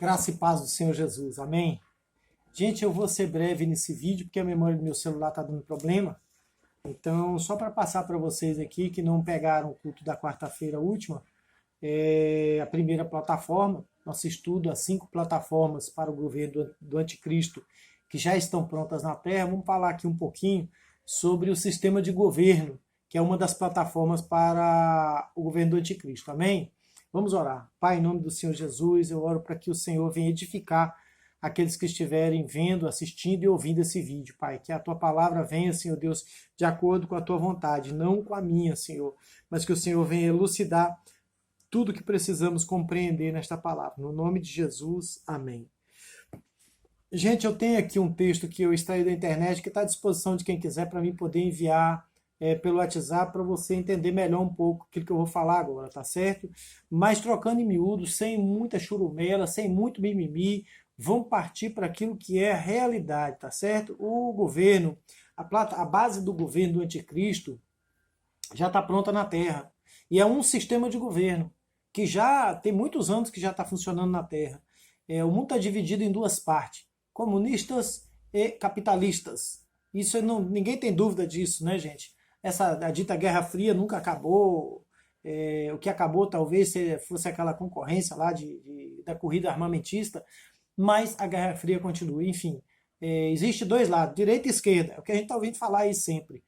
Graça e paz do Senhor Jesus, amém? Gente, eu vou ser breve nesse vídeo, porque a memória do meu celular está dando problema. Então, só para passar para vocês aqui que não pegaram o culto da quarta-feira última, a primeira plataforma, nosso estudo, as 5 plataformas para o governo do anticristo que já estão prontas na Terra. Vamos falar aqui um pouquinho sobre o sistema de governo, que é uma das plataformas para o governo do anticristo, amém? Vamos orar. Pai, em nome do Senhor Jesus, eu oro para que o Senhor venha edificar aqueles que estiverem vendo, assistindo e ouvindo esse vídeo, Pai. Que a Tua palavra venha, Senhor Deus, de acordo com a Tua vontade, não com a minha, Senhor, mas que o Senhor venha elucidar tudo que precisamos compreender nesta palavra. No nome de Jesus, amém. Gente, eu tenho aqui um texto que eu extraí da internet que está à disposição de quem quiser para mim poder enviar pelo WhatsApp para você entender melhor um pouco aquilo que eu vou falar agora, tá certo? Mas trocando em miúdos, sem muita churumela, sem muito mimimi, vamos partir para aquilo que é a realidade, tá certo? O governo, a base do governo do anticristo já está pronta na Terra. E é um sistema de governo que já tem muitos anos que já está funcionando na Terra. O mundo está dividido em 2 partes, comunistas e capitalistas. Isso ninguém tem dúvida disso, né, gente? A dita Guerra Fria nunca acabou. O que acabou talvez fosse aquela concorrência lá da corrida armamentista, mas a Guerra Fria continua. Enfim, existe 2 lados, direita e esquerda, é o que a gente está ouvindo falar aí sempre.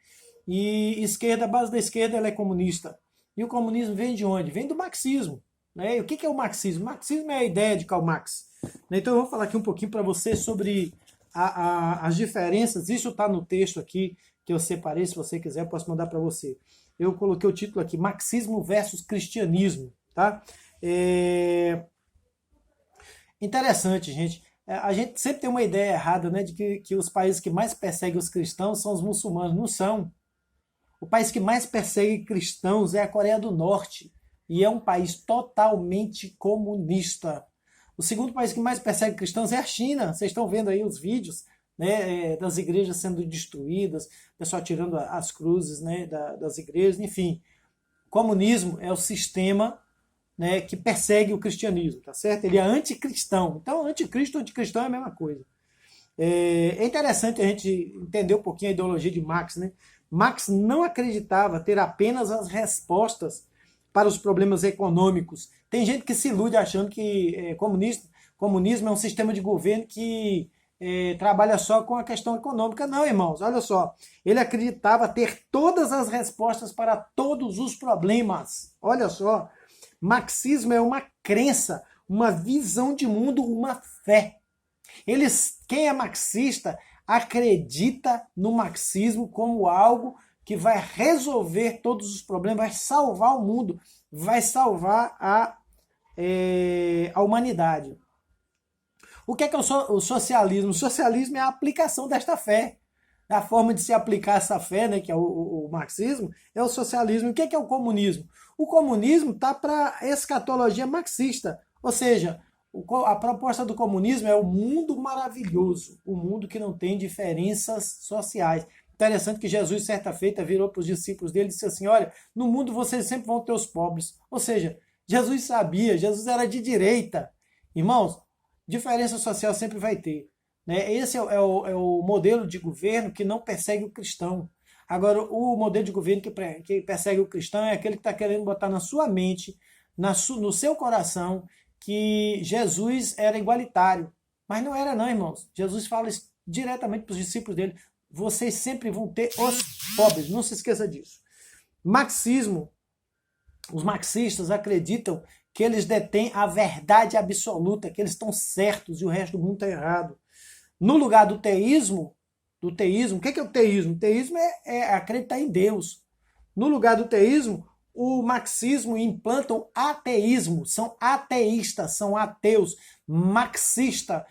E esquerda, a base da esquerda ela é comunista. E o comunismo vem de onde? Vem do marxismo. Né? E o que é o marxismo? O marxismo é a ideia de Karl Marx. Então eu vou falar aqui um pouquinho para você sobre as diferenças. Isso está no texto aqui que eu separei, se você quiser eu posso mandar para você. Eu coloquei o título aqui, Marxismo versus Cristianismo. Tá? Interessante, gente. A gente sempre tem uma ideia errada, né, de que os países que mais perseguem os cristãos são os muçulmanos. Não são. O país que mais persegue cristãos é a Coreia do Norte. E é um país totalmente comunista. O segundo país que mais persegue cristãos é a China. Vocês estão vendo aí os vídeos, né, das igrejas sendo destruídas, o pessoal tirando as cruzes, né, das igrejas, enfim. O comunismo é o sistema, né, que persegue o cristianismo, tá certo? Ele é anticristão. Então, anticristo e anticristão é a mesma coisa. É interessante a gente entender um pouquinho a ideologia de Marx, né? Marx não acreditava ter apenas as respostas para os problemas econômicos. Tem gente que se ilude achando que comunismo é um sistema de governo que trabalha só com a questão econômica. Não, irmãos, olha só. Ele acreditava ter todas as respostas para todos os problemas. Olha só. Marxismo é uma crença, uma visão de mundo, uma fé. Quem é marxista acredita no marxismo como algo que vai resolver todos os problemas, vai salvar o mundo, vai salvar a humanidade. O que é o socialismo? O socialismo é a aplicação desta fé. A forma de se aplicar essa fé, né, que é o marxismo, é o socialismo. O que é o comunismo? O comunismo está para a escatologia marxista, ou seja, a proposta do comunismo é o mundo maravilhoso, o mundo que não tem diferenças sociais. Interessante que Jesus, certa feita, virou para os discípulos dele e disse assim, olha, no mundo vocês sempre vão ter os pobres. Ou seja, Jesus sabia, Jesus era de direita. Irmãos, diferença social sempre vai ter. Né? Esse é o modelo de governo que não persegue o cristão. Agora, o modelo de governo que persegue o cristão é aquele que está querendo botar na sua mente, no seu coração, que Jesus era igualitário. Mas não era não, irmãos. Jesus fala isso diretamente para os discípulos dele. Vocês sempre vão ter os pobres. Não se esqueça disso. Marxismo. Os marxistas acreditam que eles detêm a verdade absoluta, que eles estão certos e o resto do mundo está errado. No lugar do teísmo, o que é o teísmo? O teísmo é acreditar em Deus. No lugar do teísmo, o marxismo implanta o ateísmo, são ateístas, são ateus. Marxista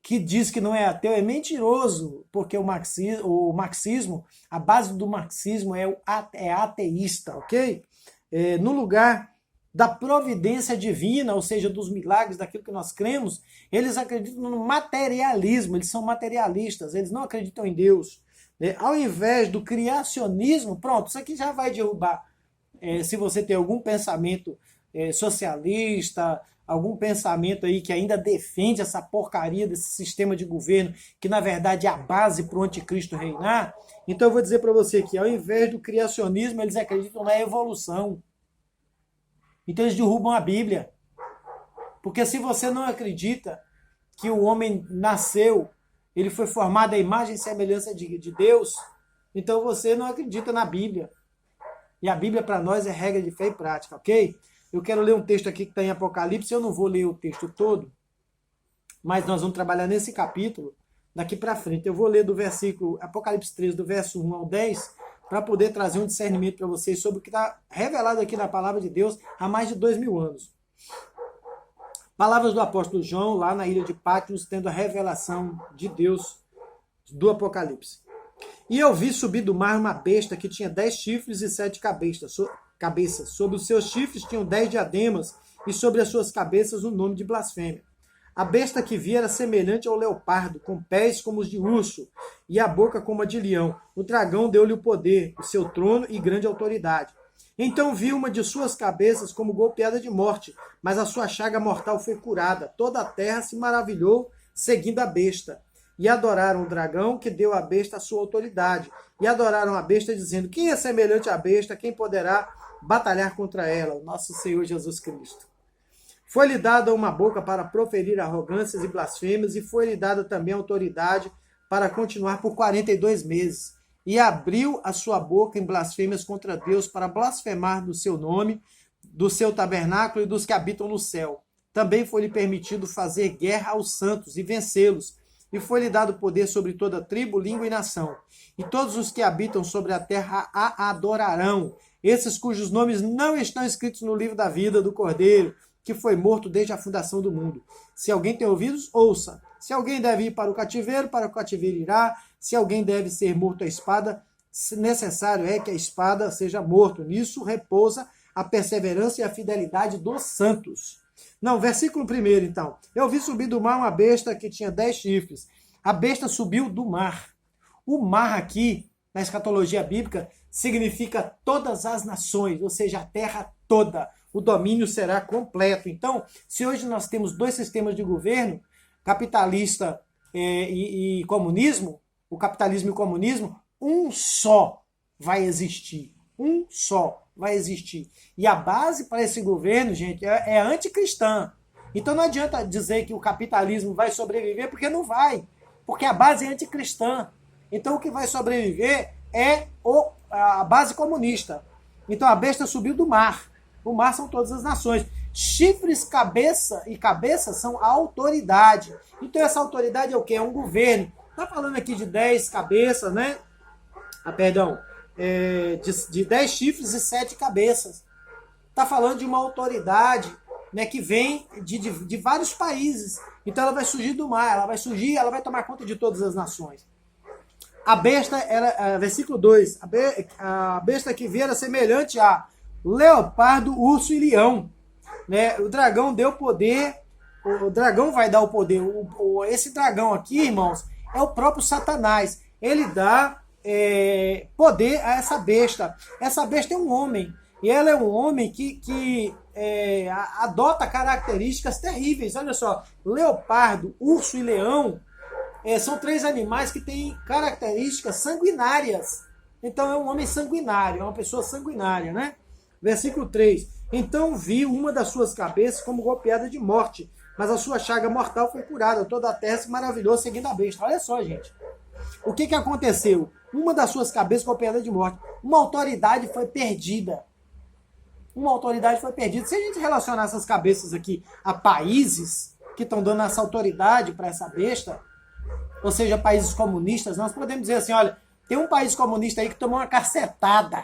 que diz que não é ateu é mentiroso, porque o marxismo, a base do marxismo é ateísta, ok? No lugar da providência divina, ou seja, dos milagres, daquilo que nós cremos, eles acreditam no materialismo, eles são materialistas, eles não acreditam em Deus. Ao invés do criacionismo, pronto, isso aqui já vai derrubar. Se você tem algum pensamento socialista, algum pensamento aí que ainda defende essa porcaria desse sistema de governo, que na verdade é a base para o anticristo reinar, então eu vou dizer para você que ao invés do criacionismo, eles acreditam na evolução. Então eles derrubam a Bíblia. Porque se você não acredita que o homem nasceu, ele foi formado à imagem e semelhança de Deus, então você não acredita na Bíblia. E a Bíblia para nós é regra de fé e prática, ok? Eu quero ler um texto aqui que está em Apocalipse, eu não vou ler o texto todo, mas nós vamos trabalhar nesse capítulo daqui para frente. Eu vou ler do versículo, Apocalipse 13, do verso 1 ao 10, para poder trazer um discernimento para vocês sobre o que está revelado aqui na palavra de Deus há mais de 2000 anos. Palavras do apóstolo João, lá na ilha de Patmos, tendo a revelação de Deus do Apocalipse. E eu vi subir do mar uma besta que tinha 10 chifres e 7 cabeças. Sobre os seus chifres tinham 10 diademas, e sobre as suas cabeças um nome de blasfêmia. A besta que vi era semelhante ao leopardo, com pés como os de urso, e a boca como a de leão. O dragão deu-lhe o poder, o seu trono e grande autoridade. Então vi uma de suas cabeças como golpeada de morte, mas a sua chaga mortal foi curada. Toda a terra se maravilhou, seguindo a besta. E adoraram o dragão, que deu à besta a sua autoridade. E adoraram a besta, dizendo: quem é semelhante à besta? Quem poderá batalhar contra ela? O nosso Senhor Jesus Cristo. Foi-lhe dada uma boca para proferir arrogâncias e blasfêmias, e foi-lhe dada também autoridade para continuar por 42 meses. E abriu a sua boca em blasfêmias contra Deus, para blasfemar do seu nome, do seu tabernáculo e dos que habitam no céu. Também foi-lhe permitido fazer guerra aos santos e vencê-los. E foi-lhe dado poder sobre toda tribo, língua e nação. E todos os que habitam sobre a terra a adorarão. Esses cujos nomes não estão escritos no livro da vida do Cordeiro, que foi morto desde a fundação do mundo. Se alguém tem ouvidos, ouça. Se alguém deve ir para o cativeiro irá. Se alguém deve ser morto à espada, necessário é que a espada seja morto. Nisso repousa a perseverança e a fidelidade dos santos. Não, versículo 1 então. Eu vi subir do mar uma besta que tinha 10 chifres. A besta subiu do mar. O mar aqui, na escatologia bíblica, significa todas as nações, ou seja, a terra toda. O domínio será completo. Então, se hoje nós temos dois sistemas de governo, capitalista e comunismo, o capitalismo e o comunismo, um só vai existir. Um só vai existir. E a base para esse governo, gente, é anticristã. Então não adianta dizer que o capitalismo vai sobreviver, porque não vai. Porque a base é anticristã. Então o que vai sobreviver é a base comunista. Então a besta subiu do mar. O mar são todas as nações. Chifres, cabeça e cabeça são a autoridade. Então essa autoridade é o quê? É um governo. Está falando aqui de 10 cabeças, né? De 10 chifres e 7 cabeças. Está falando de uma autoridade, né, que vem de vários países. Então ela vai surgir do mar, ela vai tomar conta de todas as nações. A besta, versículo 2, a besta que viera semelhante a leopardo, urso e leão. Né? O dragão deu poder, o dragão vai dar o poder. Esse dragão aqui, irmãos, é o próprio Satanás. Ele dá poder a essa besta. Essa besta é um homem. E ela é um homem que adota características terríveis. Olha só, leopardo, urso e leão são 3 animais que têm características sanguinárias. Então é um homem sanguinário, é uma pessoa sanguinária, né? Versículo 3. Então vi uma das suas cabeças como golpeada de morte, mas a sua chaga mortal foi curada. Toda a terra se maravilhou seguindo a besta. Olha só, gente. O que aconteceu? Uma das suas cabeças golpeada de morte. Uma autoridade foi perdida. Uma autoridade foi perdida. Se a gente relacionar essas cabeças aqui a países que estão dando essa autoridade para essa besta, ou seja, países comunistas, nós podemos dizer assim, olha, tem um país comunista aí que tomou uma cacetada.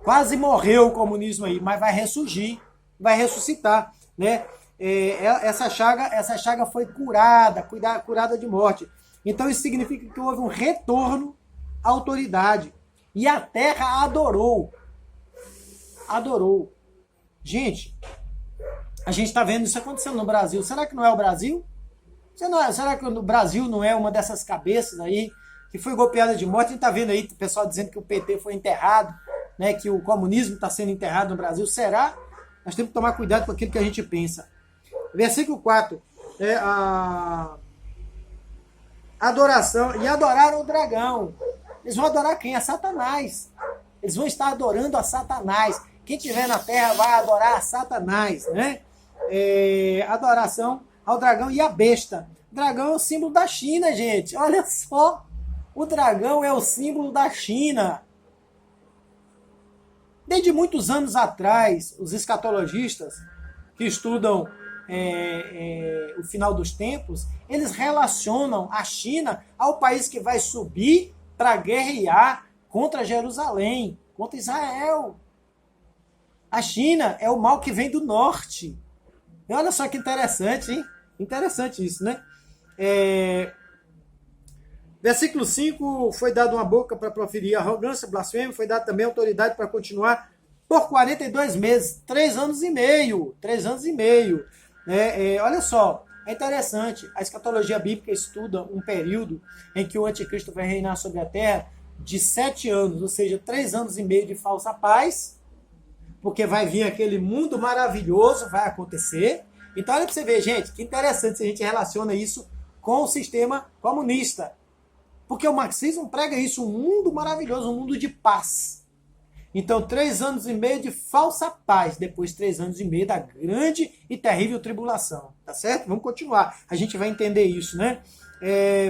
Quase morreu o comunismo aí, mas vai ressurgir, vai ressuscitar, né? Essa chaga foi curada de morte. Então isso significa que houve um retorno à autoridade. E a terra adorou. Adorou. Gente, a gente está vendo isso acontecendo no Brasil. Será que não é o Brasil? Será que o Brasil não é uma dessas cabeças aí que foi golpeada de morte? A gente está vendo aí o pessoal dizendo que o PT foi enterrado, né, que o comunismo está sendo enterrado no Brasil. Será? Nós temos que tomar cuidado com aquilo que a gente pensa. Versículo 4. A adoração. E adoraram o dragão. Eles vão adorar quem? A Satanás. Eles vão estar adorando a Satanás. Quem estiver na terra vai adorar a Satanás, né? Adoração ao dragão e à besta. O dragão é o símbolo da China, gente. Olha só. O dragão é o símbolo da China. Desde muitos anos atrás, os escatologistas que estudam o final dos tempos, eles relacionam a China ao país que vai subir para guerrear contra Jerusalém, contra Israel. A China é o mal que vem do norte. E olha só que interessante, hein? Interessante isso, né? Versículo 5, foi dado uma boca para proferir arrogância, blasfêmia, foi dado também autoridade para continuar por 42 meses, 3 anos e meio. 3 anos e meio. Olha só, é interessante, a escatologia bíblica estuda um período em que o anticristo vai reinar sobre a terra de 7 anos, ou seja, 3 anos e meio de falsa paz, porque vai vir aquele mundo maravilhoso, vai acontecer. Então olha para você ver, gente, que interessante se a gente relaciona isso com o sistema comunista. Porque o marxismo prega isso, um mundo maravilhoso, um mundo de paz. Então, 3 anos e meio de falsa paz, depois 3 anos e meio da grande e terrível tribulação. Tá certo? Vamos continuar. A gente vai entender isso, né?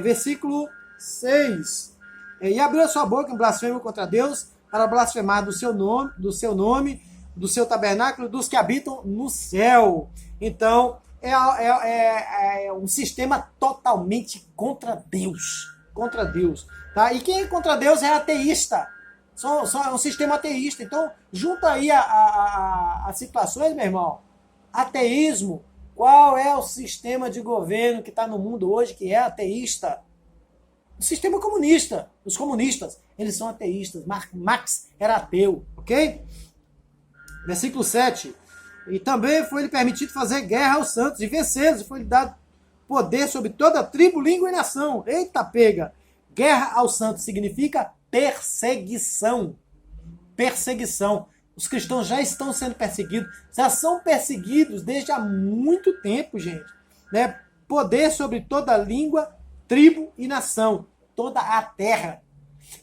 Versículo 6. E abriu a sua boca em blasfêmia contra Deus, para blasfemar do seu nome, do seu tabernáculo, dos que habitam no céu. Então, é um sistema totalmente contra Deus. Contra Deus. Tá? E quem é contra Deus é ateísta. É um sistema ateísta. Então, junta aí as situações, meu irmão. Ateísmo. Qual é o sistema de governo que está no mundo hoje que é ateísta? O sistema comunista. Os comunistas, eles são ateístas. Marx era ateu, ok? Versículo 7. E também foi-lhe permitido fazer guerra aos santos e vencê-los. E foi-lhe dado poder sobre toda tribo, língua e nação. Eita, pega! Guerra aos santos significa perseguição. Perseguição. Os cristãos já estão sendo perseguidos. Já são perseguidos desde há muito tempo, gente. Né? Poder sobre toda língua, tribo e nação. Toda a terra.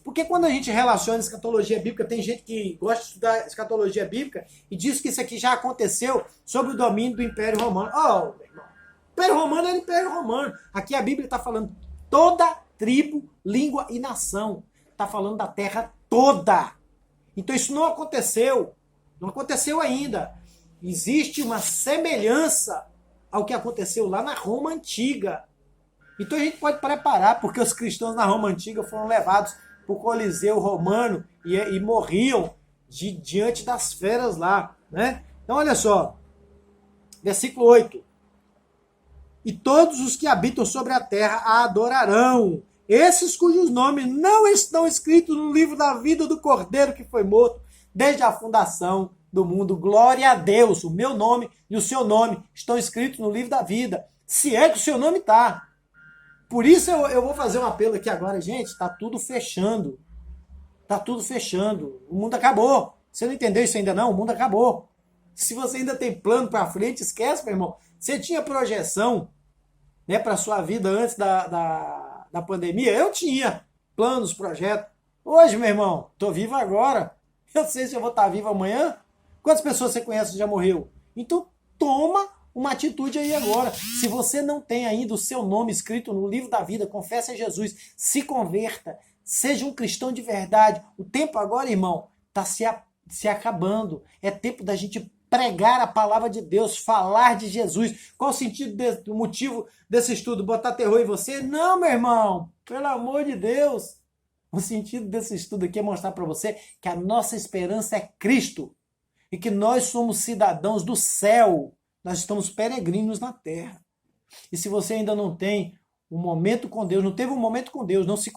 Porque quando a gente relaciona escatologia bíblica, tem gente que gosta de estudar escatologia bíblica e diz que isso aqui já aconteceu sob o domínio do Império Romano. Oh, meu irmão. Império Romano era Império Romano. Aqui a Bíblia está falando toda tribo, língua e nação. Está falando da terra toda. Então isso não aconteceu. Não aconteceu ainda. Existe uma semelhança ao que aconteceu lá na Roma Antiga. Então a gente pode preparar, porque os cristãos na Roma Antiga foram levados para o Coliseu Romano e morriam diante das feras lá. Né? Então olha só. Versículo 8. E todos os que habitam sobre a terra a adorarão. Esses cujos nomes não estão escritos no livro da vida do Cordeiro que foi morto desde a fundação do mundo. Glória a Deus. O meu nome e o seu nome estão escritos no livro da vida. Se é que o seu nome está. Por isso eu vou fazer um apelo aqui agora, gente. Está tudo fechando. Está tudo fechando. O mundo acabou. Você não entendeu isso ainda não? O mundo acabou. Se você ainda tem plano para frente, esquece, meu irmão. Você tinha projeção, né, para a sua vida antes da pandemia? Eu tinha planos, projetos. Hoje, meu irmão, estou vivo agora. Eu sei se eu vou estar vivo amanhã. Quantas pessoas você conhece que já morreu? Então, toma uma atitude aí agora. Se você não tem ainda o seu nome escrito no livro da vida, confesse a Jesus, se converta, seja um cristão de verdade. O tempo agora, irmão, está se acabando. É tempo da gente pregar a palavra de Deus, falar de Jesus. Qual o sentido, o motivo desse estudo? Botar terror em você? Não, meu irmão, pelo amor de Deus. O sentido desse estudo aqui é mostrar para você que a nossa esperança é Cristo e que nós somos cidadãos do céu. Nós estamos peregrinos na terra. E se você ainda não tem um momento com Deus, não teve um momento com Deus, não se